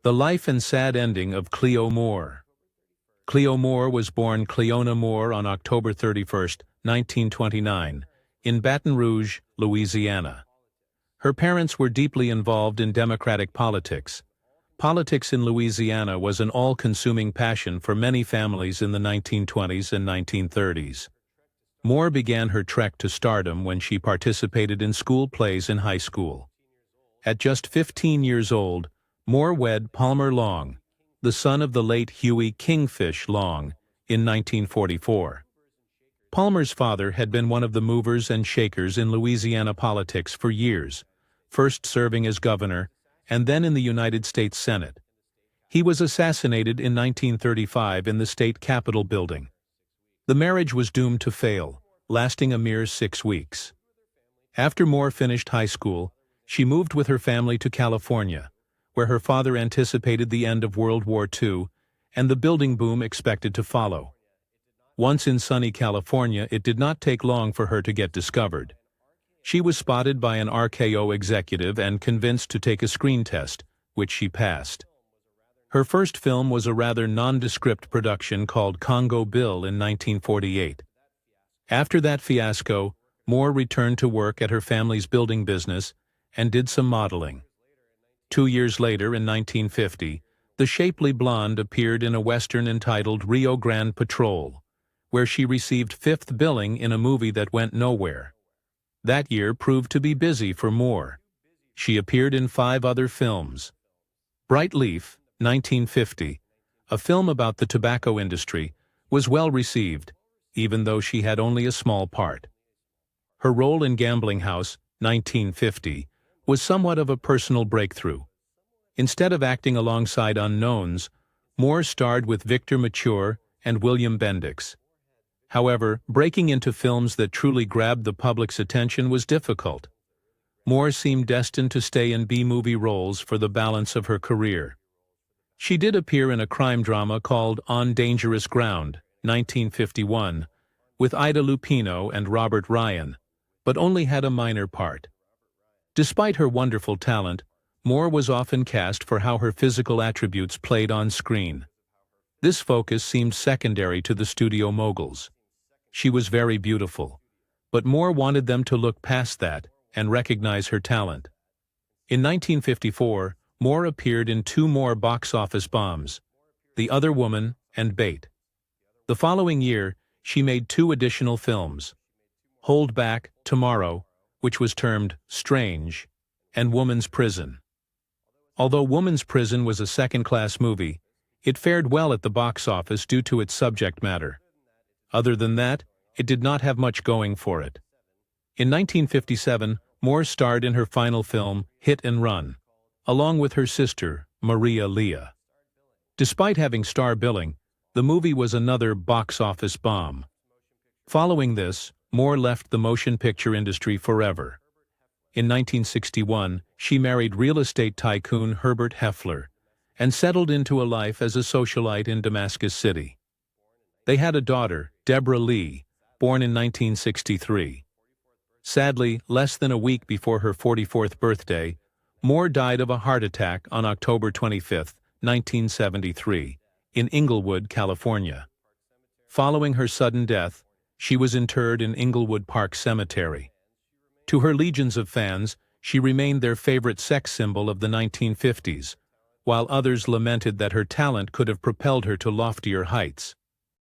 The life and sad ending of Cleo Moore. Cleo Moore was born Cleona Moore on October 31, 1929, in Baton Rouge, Louisiana. Her parents were deeply involved in Democratic politics. Politics in Louisiana was an all-consuming passion for many families in the 1920s and 1930s. Moore began her trek to stardom when she participated in school plays in high school. At just 15 years old, Moore wed Palmer Long, the son of the late Huey Kingfish Long, in 1944. Palmer's father had been one of the movers and shakers in Louisiana politics for years, first serving as governor and then in the United States Senate. He was assassinated in 1935 in the state capitol building. The marriage was doomed to fail, lasting a mere 6 weeks. After Moore finished high school, she moved with her family to California, where her father anticipated the end of World War II and the building boom expected to follow. Once in sunny California, it did not take long for her to get discovered. She was spotted by an RKO executive and convinced to take a screen test, which she passed. Her first film was a rather nondescript production called Congo Bill in 1948. After that fiasco, Moore returned to work at her family's building business and did some modeling. 2 years later, in 1950, the shapely blonde appeared in a western entitled Rio Grande Patrol, where she received 5th billing in a movie that went nowhere. That year proved to be busy for Moore. She appeared in 5 other films. Bright Leaf, 1950, a film about the tobacco industry, was well received, even though she had only a small part. Her role in Gambling House, 1950, was somewhat of a personal breakthrough. Instead of acting alongside unknowns, Moore starred with Victor Mature and William Bendix. However, breaking into films that truly grabbed the public's attention was difficult. Moore seemed destined to stay in B-movie roles for the balance of her career. She did appear in a crime drama called On Dangerous Ground, 1951, with Ida Lupino and Robert Ryan, but only had a minor part. Despite her wonderful talent, Moore was often cast for how her physical attributes played on screen. This focus seemed secondary to the studio moguls. She was very beautiful, but Moore wanted them to look past that and recognize her talent. In 1954, Moore appeared in 2 more box office bombs, The Other Woman and Bait. The following year, she made 2 additional films, Hold Back, Tomorrow, which was termed Strange, and Woman's Prison. Although Woman's Prison was a second-class movie, it fared well at the box office due to its subject matter. Other than that, it did not have much going for it. In 1957, Moore starred in her final film, Hit and Run, along with her sister, Maria Leah. Despite having star billing, the movie was another box office bomb. Following this, Moore left the motion picture industry forever. In 1961, she married real estate tycoon Herbert Heffler and settled into a life as a socialite in Damascus City. They had a daughter, Deborah Lee, born in 1963. Sadly, less than a week before her 44th birthday, Moore died of a heart attack on October 25, 1973, in Inglewood, California. Following her sudden death, she was interred in Inglewood Park Cemetery. To her legions of fans, she remained their favorite sex symbol of the 1950s, while others lamented that her talent could have propelled her to loftier heights.